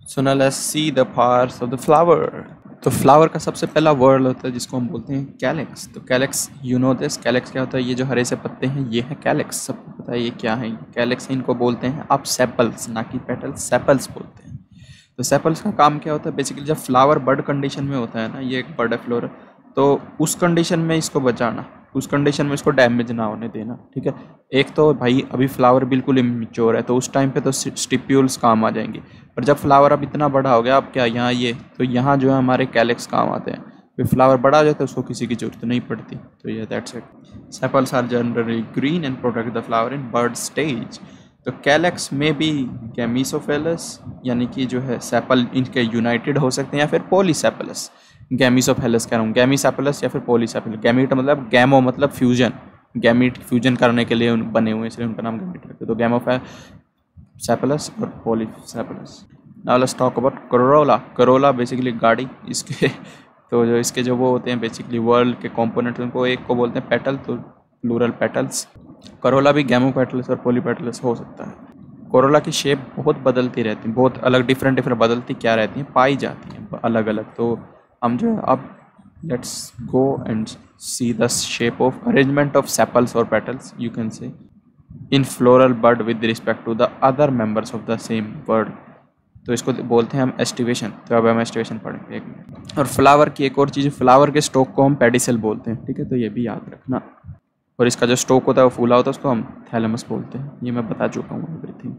So now let's see the parts of the flower. तो flower का सबसे पहला वर्ड होता है जिसको हम बोलते हैं कैलेक्स। तो calyx, you know this, calyx क्या होता है? ये जो हरे से पत्ते हैं ये है कैलेक्स। सबको पता है ये क्या है? कैलेक्स इनको बोलते हैं आप सेपल्स, ना कि पेटल्स, सेपल्स बोलते हैं। तो सेपल्स का काम क्या होता है? बेसिकली जब फ्लावर बड कंडीशन में होता है ना, ये एक बड है फ्लोरा, तो उस कंडीशन में इसको बचाना, उस कंडीशन में इसको डैमेज ना होने देना, ठीक है। एक तो भाई अभी फ्लावर बिल्कुल इमेच्योर है तो उस टाइम पे तो स्टिप्यूल्स काम आ जाएंगी, पर जब फ्लावर अब इतना बड़ा हो गया, अब क्या यहाँ ये, तो यहाँ जो है हमारे कैलेक्स काम आते हैं। फिर फ्लावर बड़ा हो जाता है उसको किसी की जरूरत नहीं पड़ती। तो ये that's it. Sepals are generally green and protect the flower in bud stage. तो कैलेक्स में भी गैमीसोफेलस, यानी कि जो है सेपल इनके यूनाइटेड हो सकते हैं, या फिर पॉलीसेपलस। गैमीसोफेलस कह रहा हूँ, गैमीसेपलस या फिर पॉलीसेपलस। गैमीट मतलब गैमो मतलब फ्यूजन, गैमीट फ्यूजन करने के लिए बने हुए, इसलिए उनका नाम गैमीट रखते। तो गैमोसेपलस और polysepalous. Now let's talk about corolla. Corolla basically गाड़ी, इसके तो जो इसके जो वो होते हैं बेसिकली वर्ल्ड के कंपोनेंट्स, उनको एक को बोलते हैं पेटल, तो प्लूरल पेटल्स। करोला भी गैमोपेटल्स और पॉलीपेटल्स हो सकता है। कोरोला की शेप बहुत बदलती रहती है, बहुत अलग डिफरेंट बदलती क्या रहती हैं, पाई जाती हैं अलग अलग। तो हम जो है अब let's go and see the shape of arrangement of sepals और petals, you can say, in floral bud with respect to the other members of the same bud. तो इसको बोलते हैं हम एस्टिवेशन। तो अब हम एस्टिवेशन पढ़ेंगे एक मिनट। और फ्लावर की एक और चीज़, फ्लावर के स्टोक को हम पेडिसल बोलते हैं, ठीक है, तो ये भी याद रखना। और इसका जो स्टोक होता है वो फूला होता है, उसको हम थैलेमस बोलते हैं। ये मैं बता चुका हूँ एवरीथिंग।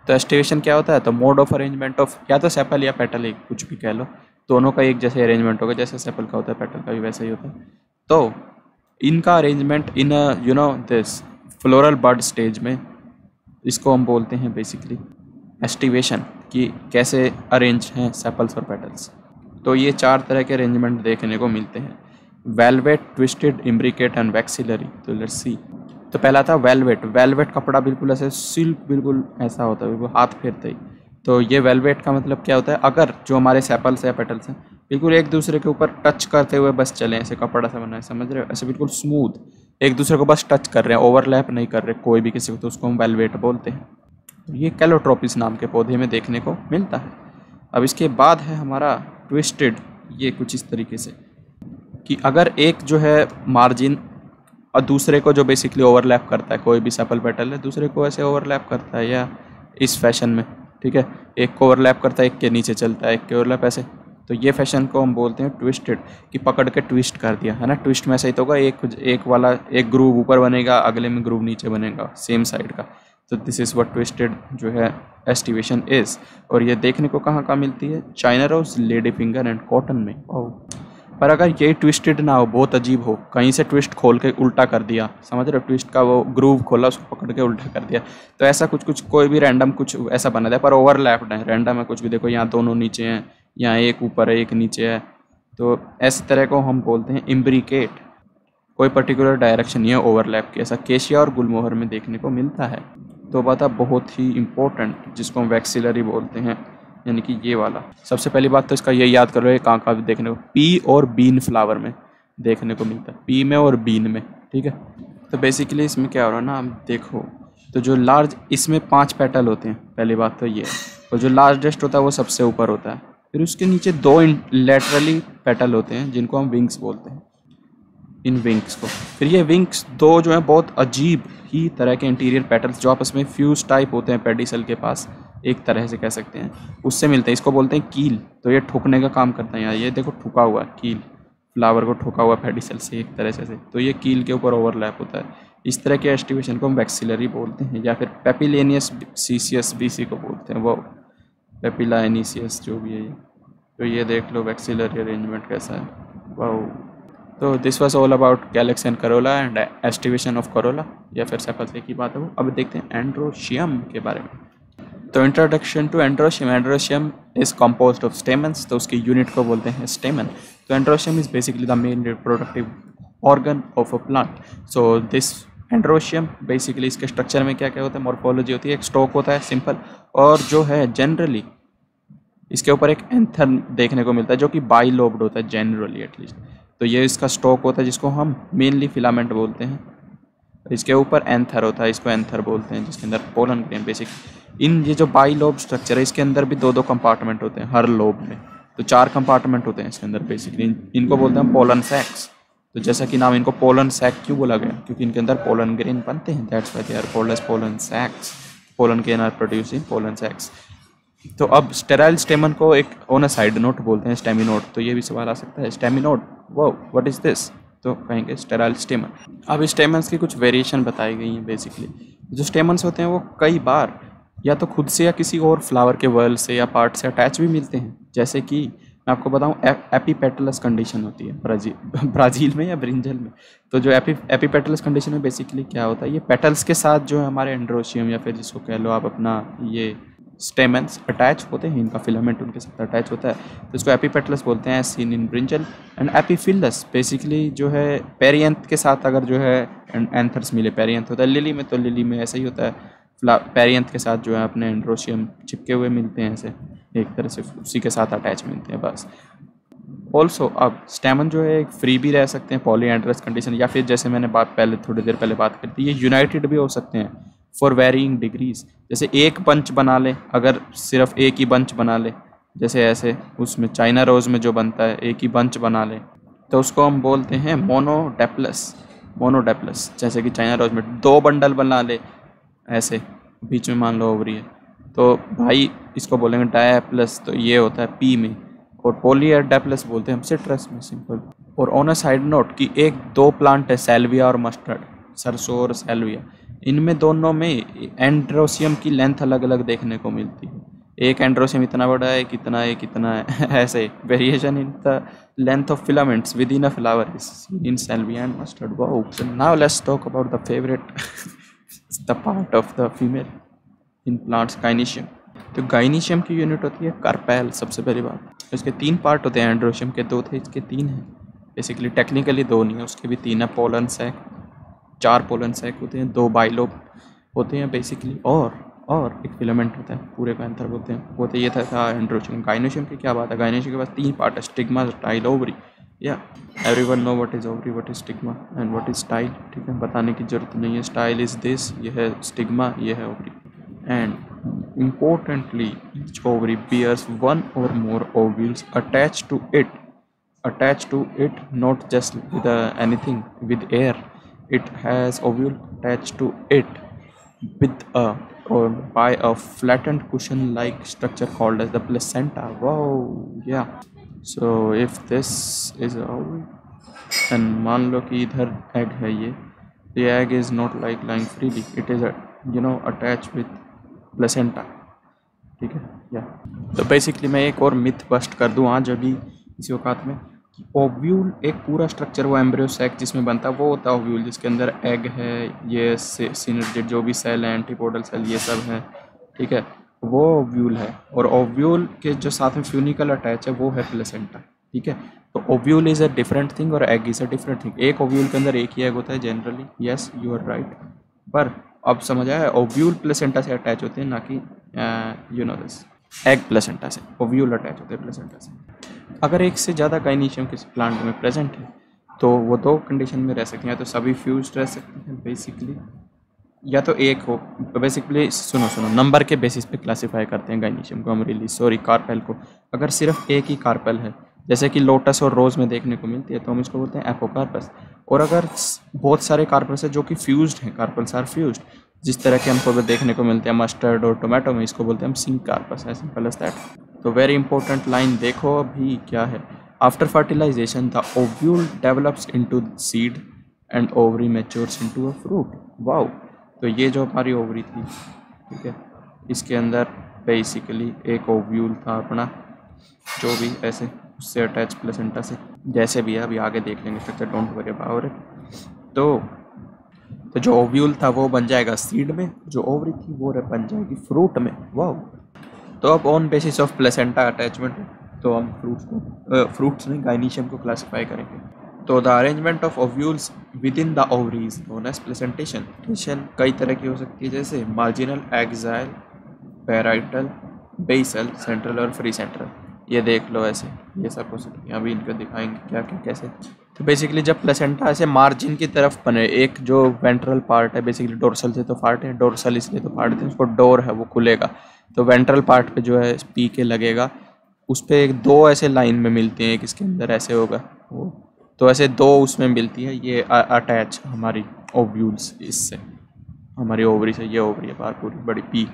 तो एस्टिवेशन क्या होता है? तो मोड ऑफ अरेंजमेंट ऑफ, या तो सेपल या पेटल, एक कुछ भी कह लो, दोनों का एक जैसे अरेंजमेंट होगा, जैसे सेपल का होता है पेटल का भी वैसा ही होता है। तो इनका arrangement in you know this floral bud stage में, इसको हम बोलते हैं बेसिकली एस्टिवेशन, कि कैसे अरेंज हैं सेपल्स और पेटल्स। तो ये 4 तरह के अरेंजमेंट देखने को मिलते हैं, velvet, twisted, imbricate and vexillary. तो लेट्स सी। तो पहला था वेलवेट। वेलवेट कपड़ा बिल्कुल ऐसे सिल्क, बिल्कुल ऐसा होता है, बिल्कुल हाथ फेरते ही। तो ये वेलवेट का मतलब क्या होता है? अगर जो हमारे सेपल्स या पेटल्स हैं बिल्कुल एक दूसरे के ऊपर टच करते हुए बस चलें, ऐसे कपड़ा सा बना है, समझ रहे हो? ऐसे बिल्कुल स्मूथ एक दूसरे को बस टच कर रहे हैं, ओवरलैप नहीं कर रहे कोई भी किसी को, तो उसको हम वेलवेट बोलते हैं। ये कैलोट्रोपिस नाम के पौधे में देखने को मिलता है। अब इसके बाद है हमारा ट्विस्टेड। ये कुछ इस तरीके से कि अगर एक जो है मार्जिन और दूसरे को जो बेसिकली ओवरलैप करता है, कोई भी सेपल पेटल है दूसरे को ऐसे ओवरलैप करता है, या इस फैशन में, ठीक है, एक को ओवरलैप करता है, एक के नीचे चलता है, एक के ओवरलैप ऐसे। तो ये फैशन को हम बोलते हैं ट्विस्टेड, कि पकड़ के ट्विस्ट कर दिया है ना। ट्विस्ट में ऐसा ही तो होगा, एक वाला एक ग्रूव ऊपर बनेगा, अगले में ग्रूव नीचे बनेगा सेम साइड का। तो दिस इज़ व्हाट ट्विस्टेड जो है एस्टिवेशन इज़। और ये देखने को कहाँ मिलती है? China rose, lady finger and cotton में। पर अगर ये ट्विस्टेड ना हो, बहुत अजीब हो, कहीं से ट्विस्ट खोल के उल्टा कर दिया, समझ रहे हो? ट्विस्ट का वो ग्रूव खोला, उसको पकड़ के उल्टा कर दिया, तो ऐसा कुछ कोई भी रैंडम कुछ ऐसा बना दिया, पर ओवरलैप्ड है, रैंडम है कुछ भी। देखो यहाँ दोनों नीचे हैं, यहाँ एक ऊपर है एक नीचे है, तो ऐसी तरह को हम बोलते हैं इम्ब्रिकेट। कोई पर्टिकुलर डायरेक्शन नहीं है ओवरलैप की, ऐसा केशिया और गुलमोहर में देखने को मिलता है। तो बात है बहुत ही इंपॉर्टेंट, जिसको हम वैक्सिलरी बोलते हैं, यानी कि ये वाला। सबसे पहली बात तो इसका ये याद कर लो, ये कहाँ भी देखने को, पी और बीन फ्लावर में देखने को मिलता है, पी में और बीन में, ठीक है। तो बेसिकली इसमें क्या हो रहा है ना, आप देखो तो जो लार्ज, इसमें 5 पेटल होते हैं, पहली बात तो ये, और जो लार्जेस्ट होता है वो सबसे ऊपर होता है। फिर उसके नीचे 2 लेटरली पेटल होते हैं जिनको हम विंग्स बोलते हैं, इन विंग्स को। फिर ये विंग्स 2 जो हैं बहुत अजीब ही तरह के इंटीरियर पेटल्स, जो आपस में फ्यूज टाइप होते हैं पेडिसल के पास, एक तरह से कह सकते हैं, उससे मिलते हैं। इसको बोलते हैं कील। तो ये ठुकने का काम करता है। यहाँ ये देखो ठुका हुआ है कील, फ्लावर को ठुका हुआ पेडिसल से एक तरह से, तो ये कील के ऊपर ओवरलैप होता है। इस तरह के एस्टिवेशन को हम वैक्सिलरी बोलते हैं, या फिर पेपिलेनियस सीसियस भी इसी को बोलते हैं, वो पेपिलानिसियस जो भी है ये। तो ये देख लो वैक्सिलरी अरेंजमेंट कैसा है, वाओ। तो this was all about calyx and Corolla and aestivation of Corolla, या फिर सेपल की बात है वो। अब देखते हैं एंड्रोशियम के बारे में। तो introduction to androecium. Androecium is composed of stamens, तो उसकी यूनिट को बोलते हैं स्टेमन। तो androecium is basically the main reproductive organ of a plant. So this androecium basically, इसके स्ट्रक्चर में क्या क्या होता है, मॉर्फोलॉजी होती है, एक स्टोक होता है सिंपल, और जो है जनरली इसके ऊपर एक एंथर देखने को मिलता है जो कि बाइलोब्ड होता है जनरली एटलीस्ट। तो ये इसका स्टोक होता है जिसको हम मेनली फिलामेंट बोलते हैं। इसके ऊपर एंथर होता है, इसको एंथर बोलते हैं, जिसके अंदर पोलन ग्रेन बेसिक। इन ये जो बाई लोब स्ट्रक्चर है इसके अंदर भी दो दो कंपार्टमेंट होते हैं हर लोब में, तो 4 कंपार्टमेंट होते हैं इसके अंदर बेसिकली। इनको बोलते हैं पोलन सैक्स। तो जैसा कि नाम, इनको पोलन सैक क्यों बोला गया, क्योंकि इनके अंदर पोलन ग्रेन बनते हैं, that's why they are called as pollen sacs. Pollen grain are producing pollen sacs. तो अब स्टेराइल स्टेमन को एक ऑन अ साइड नोट बोलते हैं, स्टेमिनोड। तो ये भी सवाल आ सकता है, स्टेमिनोड, वो व्हाट इज दिस, तो कहेंगे स्टेराइल स्टेमन। अब स्टेमन्स की कुछ वेरिएशन बताई गई हैं बेसिकली। जो स्टेमन्स होते हैं वो कई बार या तो खुद से या किसी और फ्लावर के वर्ल से या पार्ट से अटैच भी मिलते हैं। जैसे कि मैं आपको बताऊं, एपीपेटलस कंडीशन होती है ब्राज़ील में या ब्रिंजल में। तो जो एपीपेटलस कंडीशन में बेसिकली क्या होता है, ये पेटल्स के साथ जो है हमारे एंड्रोशियम या फिर जिसको कह लो आप अपना ये स्टेमन्स अटैच होते हैं, इनका फिलामेंट उनके साथ अटैच होता है, तो इसको एपीपेटलस बोलते हैं, seen in brinjal. And epiphyllous basically जो है पेरियंथ के साथ अगर जो है एंथर्स मिले, पेरियंथ होता है लिली में, तो लिली में ऐसा ही होता है, पेरियंथ के साथ जो है अपने एंड्रोशियम चिपके हुए मिलते हैं, ऐसे एक तरह से उसी के साथ अटैच मिलते हैं बस। ऑल्सो अब स्टेमन जो है फ्री भी रह सकते हैं, पॉलीएंड्रस कंडीशन, या फिर जैसे मैंने थोड़ी देर पहले बात करी थी, ये यूनाइटेड भी हो सकते हैं फॉर वेरिंग डिग्रीज। जैसे एक बंच बना ले, अगर सिर्फ एक ही बंच बना ले, जैसे ऐसे उसमें चाइना रोज में जो बनता है एक ही बंच बना ले, तो उसको हम बोलते हैं मोनोडेप्लस। जैसे कि चाइना रोज में 2 बंडल बना ले ऐसे, बीच में मान लो ओवरी है, तो भाई इसको बोलेंगे डायप्लस, तो ये होता है पी में। और पॉलीडेप्लस बोलते हैं हम सिट्रस में, सिंपल। और ऑन अ साइड नोट कि 1-2 प्लांट है, सैल्विया और मस्टर्ड, सरसों और सैल्विया, इनमें दोनों में एंड्रोशियम की लेंथ अलग अलग देखने को मिलती है। एक एंड्रोशियम इतना बड़ा है, कितना है ऐसे variation in the length of filaments within a flower is in salvia and mustard. Wow, so now let's talk about the favourite the part of the female in plants, gynoecium. तो gynoecium की unit होती है carpel. सबसे पहली बात, इसके 3 part होते हैं, एंड्रोशियम के 2 थे, इसके 3 हैं बेसिकली। टेक्निकली 2 नहीं है, उसके भी 3 है। पोलन सैक, 4 पोलन सैक होते हैं, 2 बाइलोब होते हैं बेसिकली, और एक फिलामेंट होता है, पूरे को एंथर बोलते हैं। वो तो ये था एंड्रोशियम। गाइनीशियम की क्या बात है, गाइनीशियम के पास 3 पार्ट है, स्टिग्मा, स्टाइल, ओवरी। या everyone know what is ovary, what is stigma and what is style, ठीक है, बताने की जरूरत नहीं है। स्टाइल इज दिस, ये है स्टिग्मा, ये है ovary. And importantly each ovary bears 1 or more ovules attached to it, not just with anything with air. It has ovule attached to it with or by a flattened cushion like structure called as the placenta. Wow, yeah. So if this is a ovule and मान लो कि इधर egg है, ये the egg is not like lying freely, it is attached with placenta, ठीक है। या तो basically मैं एक और मिथ बस्ट कर दूँ आज अभी इसी औकात में, कि ओव्यूल एक पूरा स्ट्रक्चर, वो एम्ब्रियो सैक जिसमें बनता है वो होता है ओव्यूल, जिसके अंदर एग है, ये सिनर्जिड जो भी सेल है, एंटीपोडल सेल, ये सब है, ठीक है, वो ओव्यूल है। और ओव्यूल के जो साथ में फ्यूनिकल अटैच है वो है प्लेसेंटा, ठीक है। तो ovule is a different thing और egg is a different thing. एक ओव्यूल के अंदर एक ही एग होता है generally, yes you are right, पर अब समझ आया, ओव्यूल प्लेसेंटा से अटैच होते हैं, ना कि दिस एग प्लेसेंटा से। ओव्यूल अटैच होते हैं प्लेसेंटा से। अगर एक से ज़्यादा गाइनीशियम किसी प्लांट में प्रेजेंट है तो वो 2 कंडीशन में रह सकते हैं, या तो सभी फ्यूज्ड रह सकते हैं बेसिकली, या तो एक हो। तो बेसिकली सुनो नंबर के बेसिस पे क्लासीफाई करते हैं गाइनीशियम को हम, कार्पेल को। अगर सिर्फ एक ही कार्पेल है, जैसे कि लोटस और रोज़ में देखने को मिलती है, तो हम इसको बोलते हैं एपोकार्पस। और अगर बहुत सारे कार्पल्स हैं जो कि फ्यूज्ड हैं, कार्पल्स आर फ्यूज्ड, जिस तरह के हमको देखने को मिलते हैं मस्टर्ड और टोमेटो में, इसको बोलते हैं हम syncarpous, as simple as that. तो वेरी इंपॉर्टेंट लाइन देखो अभी क्या है, after fertilization the ovule develops into seed and ovary matures into a fruit. Wow, तो ये जो हमारी ओवरी थी, ठीक है, इसके अंदर बेसिकली एक ओव्यूल था अपना, जो भी ऐसे उससे अटैच प्लेसेंटा से, जैसे भी है अभी आगे देख लेंगे structure, don't worry about it. तो जो ओव्यूल था वो बन जाएगा सीड में, जो ओवरी थी वो बन जाएगी फ्रूट में। वाओ, तो अब on basis of placenta attachment तो हम फ्रूट्स में गाइनीशियम को क्लासिफाई करेंगे। तो the arrangement of ovules within the ovaries known as placentation कई तरह की हो सकती है, जैसे marginal, axile, parietal, basal, central और फ्री सेंट्रल। ये देख लो ऐसे, ये सब हो सकती है। अभी इनको दिखाएंगे क्या क्या कैसे। तो बेसिकली जब प्लेसेंटा ऐसे मार्जिन की तरफ बने, एक जो वेंट्रल पार्ट है बेसिकली डोर्सल से तो फाटे, डोर्सल इसलिए तो फाटते हैं, उसको डोर है वो खुलेगा, तो वेंट्रल पार्ट पे जो है पी के लगेगा, उस पर एक दो ऐसे लाइन में मिलती हैं, एक इसके अंदर ऐसे होगा वो, तो ऐसे दो उसमें मिलती है, ये अटैच हमारी ओव्यूल्स इससे, हमारी ओवरी से, ये ओवरी है बाहर पूरी बड़ी पी।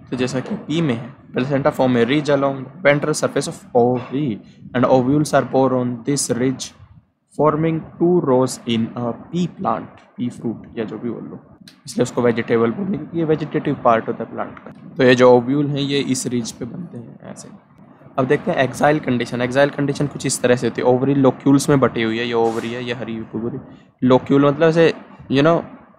तो जैसा कि पी में है, placenta form a ridge along ventral surface of ovary and ovules are borne on this ridge forming 2 rows in a pea plant, pea fruit या जो भी बोल लो, इसलिए उसको वेजिटेबल बोलते हैं क्योंकि ये वेजिटेटिव पार्ट होता है प्लांट का। तो ये जो ओव्यूल हैं ये इस रिज पे बनते हैं ऐसे। अब देखते हैं एक्साइल कंडीशन। एक्साइल कंडीशन कुछ इस तरह से होती है, ओवरी लोक्यूल्स में बटी हुई है, ये ओवरी है, ये हरी पूरी लोक्यूल मतलब ऐसे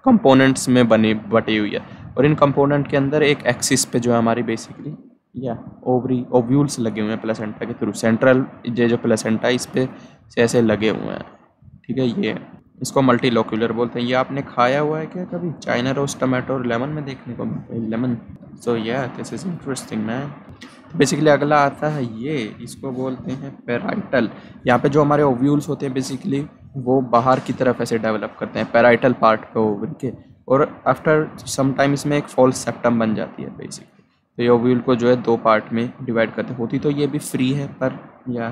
कंपोनेंट्स में बटी हुई है, और इन कंपोनेंट के अंदर एक एक्सिस पे जो है हमारी बेसिकली या ओवरी ओव्यूल्स लगे हुए हैं प्लेसेंटा के थ्रू, सेंट्रल ये जो प्लेसेंटा इस पे से ऐसे लगे हुए हैं, ठीक है, ये इसको मल्टी लोक्यूलर बोलते हैं। ये आपने खाया हुआ है क्या कभी? चाइना रोस्ट टमाटो और लेमन में देखने को मिलता है, लेमन। सो या this is interesting man. Basically अगला आता है ये, इसको बोलते हैं पेराइटल। यहाँ पे जो हमारे ओव्यूल्स होते हैं बेसिकली वो बाहर की तरफ ऐसे डेवलप करते हैं पेराइटल पार्ट पे ओवरी के, और आफ्टर सम टाइम इसमें एक फॉल्स सेप्टम बन जाती है बेसिकली। तो ये ओव्यूल को जो है 2 पार्ट में डिवाइड करते होती, तो ये भी फ्री है पर या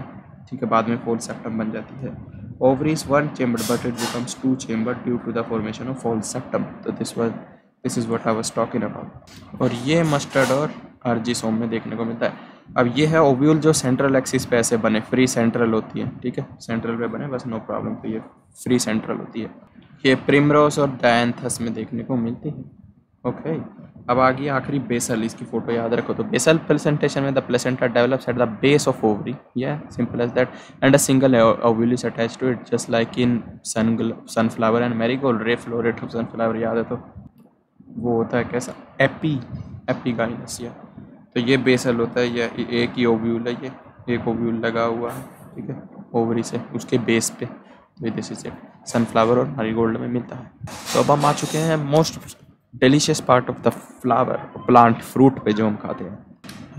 ठीक है बाद में फॉल्स सेप्टम बन जाती है। Ovary is 1 chambered but it becomes 2 chambered due to the formation of false septum। तो this is what I was talking about. और ये मस्टर्ड और अर्जिसोम में देखने को मिलता है। अब ये है ओव्यूल जो सेंट्रल एक्सिस पे ऐसे बने, फ्री सेंट्रल होती है, ठीक है, सेंट्रल पे बने बस, नो प्रॉब्लम। तो ये फ्री सेंट्रल होती है, ये प्रिमरोस और डायंथस में देखने को मिलती है। ओके अब आ गई आखिरी बेसल, इसकी फोटो याद रखो। तो बेसल प्लेसेंटेशन में the placenta develops at the base of ovary, या simple as that, and a single ovule is attached to it just like in sunflower and marigold. Ray floret of sunflower याद है तो वो होता है कैसा, epigynous. या तो ये बेसल होता है, या एक ही ओव्यूल है, ये एक ओव्यूल लगा हुआ है, ठीक है, ओवरी से उसके बेस पे। तो दिस इज इट, सनफ्लावर और मैरीगोल्ड में मिलता है। तो अब हम आ चुके हैं most delicious part of the flower, plant, fruit पे जो हम खाते हैं।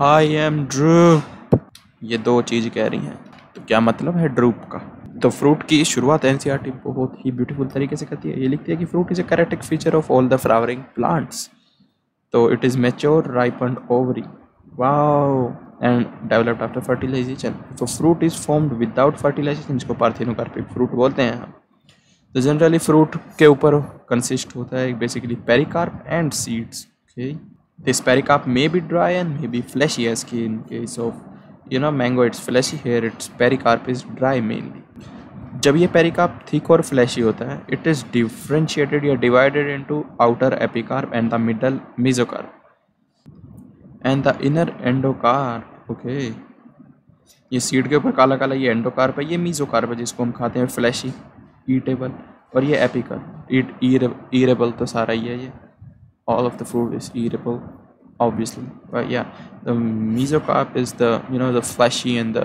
आई एम ड्रूप, ये 2 चीज़ कह रही हैं, तो क्या मतलब है ड्रूप का? तो फ्रूट की शुरुआत एनसीईआरटी बहुत ही ब्यूटीफुल तरीके से करती है। ये लिखती है कि fruit is a characteristic feature of all the flowering plants. तो it is mature, ripened ovary, wow, and developed after fertilization. तो fruit is formed without fertilization, जिसको पार्थिनोकार्पिक फ्रूट बोलते हैं हम। तो जनरली फ्रूट के ऊपर कंसिस्ट होता है basically pericarp and seeds. Okay, this pericarp may be dry and may be fleshy, as की in case of mango it's fleshy, here its pericarp is dry mainly. जब ये पेरिकार्प थिक और fleshy होता है, it is differentiated या divided into outer epicarp and the middle mesocarp and the inner endocarp. Okay, ये seed के ऊपर काला काला ये एंडोकार्प है, ये मेसोकार्प है जिसको हम खाते हैं फ्लैशी ईटेबल, और ये एपिकल ईरेबल। तो सारा ही है ये, all of the fruit is edible obviously, but yeah, the mesocarp is the the fleshy and the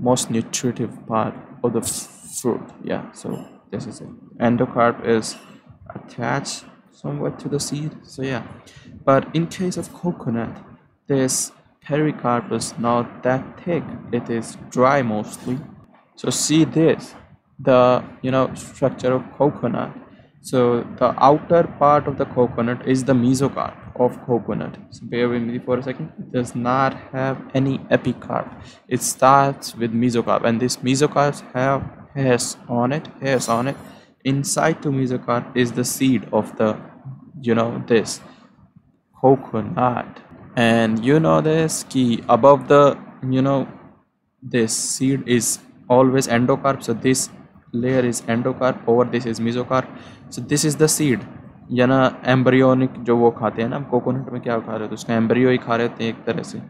most nutritive part of the fruit. Yeah, so this is it. Endocarp is attached somewhat to the seed, so yeah, but in case of coconut, this pericarp is not that thick, it is dry mostly. So see this, the structure of coconut. So the outer part of the coconut is the mesocarp of coconut. So bear with me for a second. It does not have any epicarp. It starts with mesocarp, and this mesocarps have hairs on it. Inside to mesocarp is the seed of the this coconut. And this key above the this seed is always endocarp. So this layer is endocarp, over this is mesocarp. So this is the seed, या ना embryonic जो वो खाते हैं ना, हम coconut में क्या खा रहे हैं, तो उसका एम्ब्रियो ही खा रहे थे एक तरह से।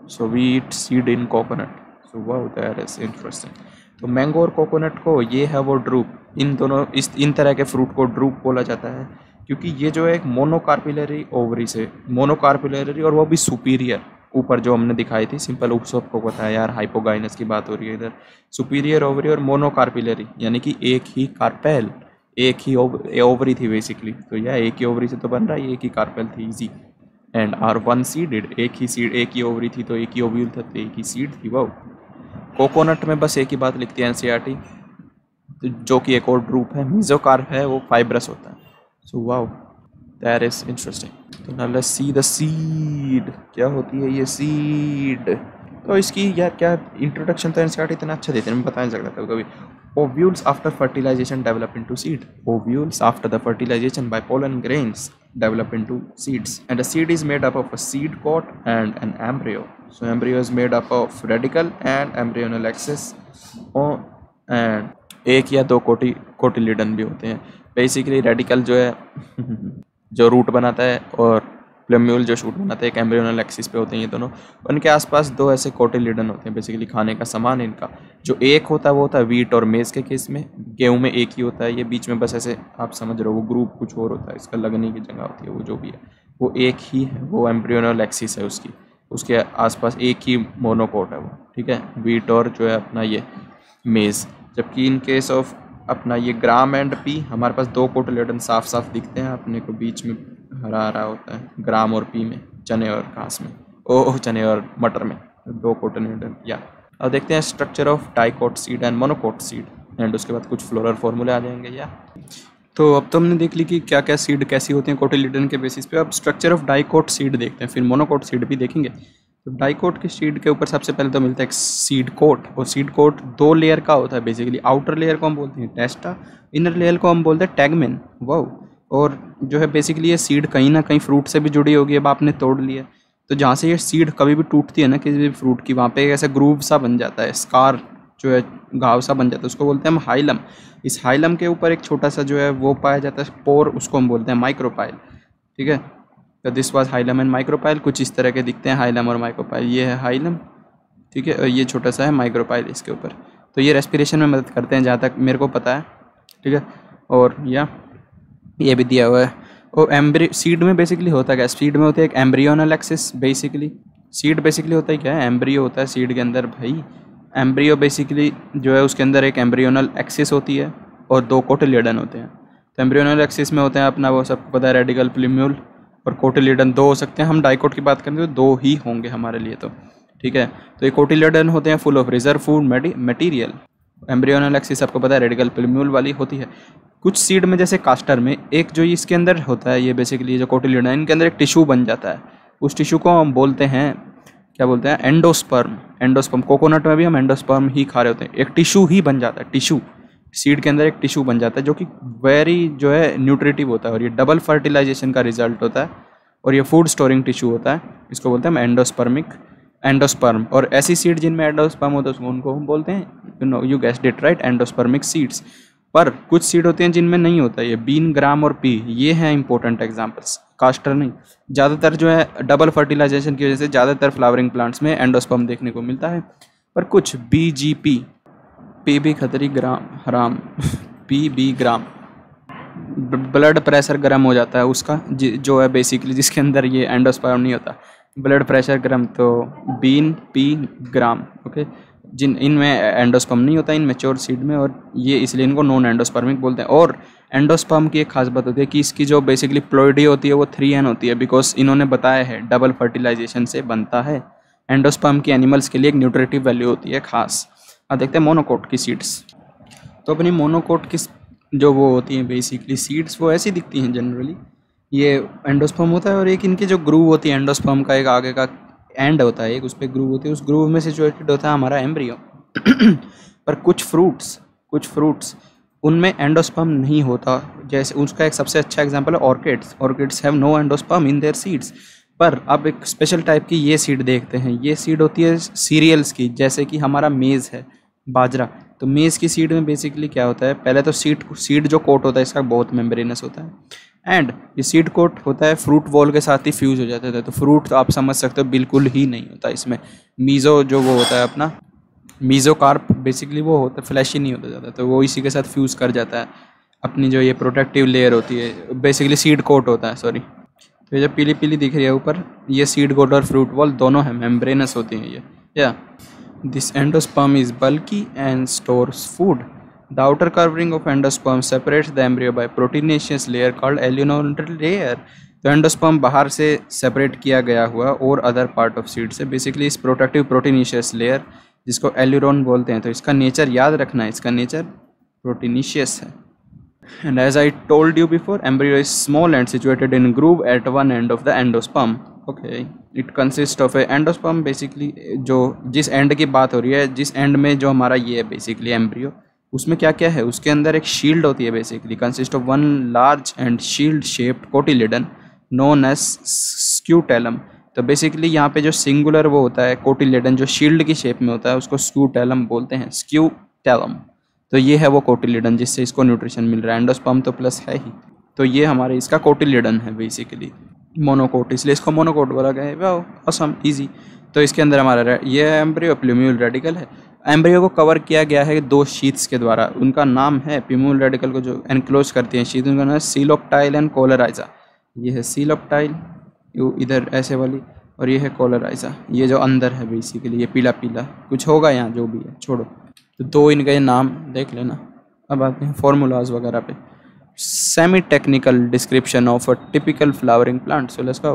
So we eat seed in coconut. So wow, that is interesting. तो मैंगो और कोकोनट को ये है वो ड्रूप, इन दोनों इन तरह के फ्रूट को ड्रूप बोला जाता है, क्योंकि ये जो है एक मोनोकार्पिलरी ओवरी से, मोनोकार्पिलरी और वो भी सुपीरियर, ऊपर जो हमने दिखाई थी सिंपल उप सबको पता है यार, हाइपोगाइनस की बात हो रही है इधर, सुपीरियर ओवरी और मोनोकार्पिलरी, यानी कि एक ही कार्पेल, एक ही ओवरी थी बेसिकली। तो यह एक ही ओवरी से तो बन रहा है, एक ही कार्पेल थी, easy. And are one seeded, एक ही सीड, एक ही ओवरी थी तो एक ही ओव्यूल था, तो एक ही सीड थी। वो कोकोनट में बस एक ही बात लिखती है एनसीईआरटी, तो जो कि एक और ग्रुप है मेसोकार्प है, वो फाइब्रस होता है। So wow, that is interesting. तो now let's see the seed, क्या होती है ये सीड। तो इसकी यार क्या इंट्रोडक्शन तो एनसीईआरटी इतना अच्छा देते हैं, मैं बता नहीं सकता कभी कभी। Ovules after fertilization develop into seed. Ovules after the fertilization by pollen grains develop into seeds. And the seed is made up of a seed coat and an embryo. So embryo is made up of radicle and embryonal axis. And एक या दो cotyledon भी होते हैं। Basically radical जो है जो root बनाता है, और प्लम्यूल जो शूट बनाता है, एक एम्ब्रियोनल एक्सिस पे होते हैं ये दोनों। उनके आसपास दो ऐसे कोटिलिडन होते हैं, बेसिकली खाने का सामान इनका। जो एक होता है वो होता है वीट और मेज के केस में, गेहूं में एक ही होता है, ये बीच में बस ऐसे आप समझ रहे हो, वो ग्रुप कुछ और होता है, इसका लगने की जगह होती है, वो जो भी है वो एक ही है, वो एम्ब्रियोनल एक्सिस है उसकी, उसके आसपास एक ही मोनोकोट है वो, ठीक है, वीट और जो है अपना ये मेज़। जबकि इन केस ऑफ अपना ये ग्राम एंड पी, हमारे पास दो कोटिलिडन साफ साफ दिखते हैं अपने को, बीच में हरा हरा होता है ग्राम और पी में, चने और घास में, ओह चने और मटर में दो कोटिलिडन। या अब देखते हैं structure of dicot seed and monocot seed, and उसके बाद कुछ फ्लोरल फॉर्मूले आ जाएंगे। या तो अब तो हमने देख ली कि क्या क्या सीड कैसी होती हैं कोटिलिडन के बेसिस पे। अब स्ट्रक्चर ऑफ डाइकोट सीड देखते हैं, फिर मोनोकोट सीड भी देखेंगे। तो डाइकोट के सीड के ऊपर सबसे पहले तो मिलता है एक सीड कोट, और सीड कोट दो लेयर का होता है बेसिकली। आउटर लेयर को हम बोलते हैं टेस्टा, इनर लेयर को हम बोलते हैं टैगमेन। वाओ, और जो है बेसिकली ये सीड कहीं ना कहीं फ्रूट से भी जुड़ी होगी। अब आपने तोड़ लिया तो जहाँ से ये सीड कभी भी टूटती है ना किसी भी फ्रूट की, वहाँ पे ऐसा ग्रूव सा बन जाता है, स्कार जो है घाव सा बन जाता है, उसको बोलते हैं हम हाइलम। इस हाइलम के ऊपर एक छोटा सा जो है वो पाया जाता है स्पोर, उसको हम बोलते हैं माइक्रोपाइल। ठीक है, तो this was hilum and micropyle. कुछ इस तरह के दिखते हैं हाइलम और माइक्रोपाइल। ये है हाइलम, ठीक है, और ये छोटा सा है माइक्रोपाइल इसके ऊपर। तो ये रेस्पिरेशन में मदद करते हैं जहाँ तक मेरे को पता है, ठीक है। और या ये भी दिया हुआ है। और सीड में बेसिकली होता क्या है, सीड में होता है एक embryonal axis. Basically seed basically होता है क्या है, एम्ब्रियो होता है सीड के अंदर भाई। एम्ब्रियो बेसिकली जो है उसके अंदर एक एम्ब्रियोनल एक्सिस होती है और दो कोटिलिडन होते हैं। तो एम्ब्रियोनल एक्सिस में होते हैं अपना वो सबको पता है रेडिकल, प्लूम्यूल, और कोटिलिडन दो हो सकते हैं। हम डाइकोट की बात करें तो दो ही होंगे हमारे लिए तो, ठीक है। तो ये कोटिलिडन होते हैं full of reserve food material. Embryonal axis आपको पता है रेडिकल प्लूम्यूल वाली होती है। कुछ सीड में जैसे कास्टर में एक जो इसके अंदर होता है, ये बेसिकली जो कोटिलिडन है इनके अंदर एक टिश्यू बन जाता है। उस टिश्यू को हम बोलते हैं, क्या बोलते हैं, एंडोस्पर्म। एंडोस्पर्म, कोकोनट में भी हम एंडोस्पर्म ही खा रहे होते हैं। एक टिश्यू ही बन जाता है, टिश्यू, सीड के अंदर एक टिश्यू बन जाता है जो कि वेरी जो है न्यूट्रिटिव होता है, और ये डबल फर्टिलाइजेशन का रिजल्ट होता है, और ये फूड स्टोरिंग टिश्यू होता है। इसको बोलते हैं हम एंडोस्पर्म। और ऐसी सीड जिनमें एंडोस्पर्म होता है उनको हम बोलते हैं, you guessed it right, endospermic seeds. पर कुछ सीड होते हैं जिनमें नहीं होता ये, बीन, ग्राम और पी, ये हैं इंपॉर्टेंट एग्जांपल्स, कास्टर नहीं। ज़्यादातर जो है डबल फर्टिलाइजेशन की वजह से ज़्यादातर फ्लावरिंग प्लांट्स में एंडोस्पर्म देखने को मिलता है। पर कुछ BGP, पी भी खतरी ग्राम हराम PB ग्राम, ब्लड प्रेशर गर्म हो जाता है उसका, जो है बेसिकली जिसके अंदर ये एंडोस्पर्म नहीं होता, ब्लड प्रेशर गर्म। तो बीन, P ग्राम, ओके, जिन इनमें एंडोस्पर्म नहीं होता इन मैच्योर सीड में, और ये इसलिए इनको नॉन एंडोस्पर्मिक बोलते हैं। और एंडोस्पर्म की एक खास बात होती है कि इसकी जो बेसिकली प्लोइडी होती है वो 3N होती है, बिकॉज इन्होंने बताया है डबल फर्टिलाइजेशन से बनता है। एंडोस्पर्म की एनिमल्स के लिए एक न्यूट्रिटिव वैल्यू होती है खास। अब देखते हैं मोनोकोट की सीड्स। तो अपनी मोनोकोट की जो वो होती हैं बेसिकली सीड्स, वो ऐसी दिखती हैं जनरली। ये एंडोस्पर्म होता है, और एक इनकी जो ग्रूव होती है एंडोस्पर्म का, एक आगे का एंड होता है, एक उस पर ग्रूव होती है, उस ग्रूव में सिचुएटेड होता है हमारा एम्ब्रियो। पर कुछ फ्रूट्स उनमें एंडोस्पर्म नहीं होता। जैसे उसका एक सबसे अच्छा एग्जांपल है orchids have no endosperm in their seeds. पर अब एक स्पेशल टाइप की ये सीड देखते हैं। ये सीड होती है सीरियल्स की, जैसे कि हमारा मेज़ है, बाजरा। तो मेज़ की सीड में बेसिकली क्या होता है, पहले तो सीड जो कोट होता है इसका बहुत मेम्ब्रेनस होता है, एंड ये सीड कोट होता है फ्रूट वॉल के साथ ही फ्यूज हो जाता है। तो फ्रूट तो आप समझ सकते हो बिल्कुल ही नहीं होता इसमें। मीज़ो जो वो होता है अपना मीज़ोकार्प, बेसिकली वो होता है फ्लैशी नहीं होता ज़्यादा, तो वो इसी के साथ फ्यूज़ कर जाता है। अपनी जो ये प्रोटेक्टिव लेयर होती है, बेसिकली सीड कोट होता है, सॉरी। तो ये जो पीली पीली दिख रही है ऊपर, ये सीड कोट और फ्रूट वॉल दोनों हैं, मेम्ब्रेनस होती हैं ये। या this endosperm is bulky and stores food. The outer covering of endosperm separates the embryo by proteinaceous layer called alveolar layer। तो एंडोस्पर्म बाहर से सेपरेट किया गया हुआ और अदर पार्ट ऑफ सीड से, बेसिकली इस प्रोटेक्टिव प्रोटीनेशियस लेयर जिसको एल्यूरोन बोलते हैं। तो इसका नेचर याद रखना है, इसका नेचर प्रोटीनिशियस है। And as I told you before, embryo is small and situated in groove at one end of the endosperm. Okay, it consists of a endosperm basically, जो जिस एंड की बात हो रही है, जिस एंड में जो हमारा ये है बेसिकली एम्ब्रियो, उसमें क्या क्या है, उसके अंदर एक शील्ड होती है basically, consist of one large and shield shaped cotyledon known as scutellum. तो बेसिकली यहाँ पे जो सिंगुलर वो होता है कोटिलिडन, जो शील्ड की शेप में होता है, उसको स्क्यूटेलम बोलते हैं, स्क्यूटेलम। तो ये है वो कोटिलिडन जिससे इसको न्यूट्रिशन मिल रहा है। एंडोस्पर्म तो प्लस है ही, तो ये हमारे इसका कोटिलिडन है बेसिकली, मोनोकोट, इसलिए इसको मोनोकोट बोला गया है। Wow Assam easy. तो इसके अंदर हमारा ये एम्ब्रियो प्लूम्यूल रेडिकल है। एम्ब्रियो को कवर किया गया है दो शीट्स के द्वारा, उनका नाम है प्लूम्यूल रेडिकल को जो एनक्लोज करती हैं शीट, उनका नाम है सीलोप्टाइल एंड कोलराइजा। ये है सीलोप्टाइल, इधर ऐसे वाली, और ये है कोलराइजा, ये जो अंदर है बेसिकली, ये पीला पीला कुछ होगा यहाँ, जो भी है छोड़ो। तो दो इनके नाम देख लेना। अब आते हैं फॉर्मूलाज वगैरह पे। Semi technical description of a typical flowering plant, so let's go.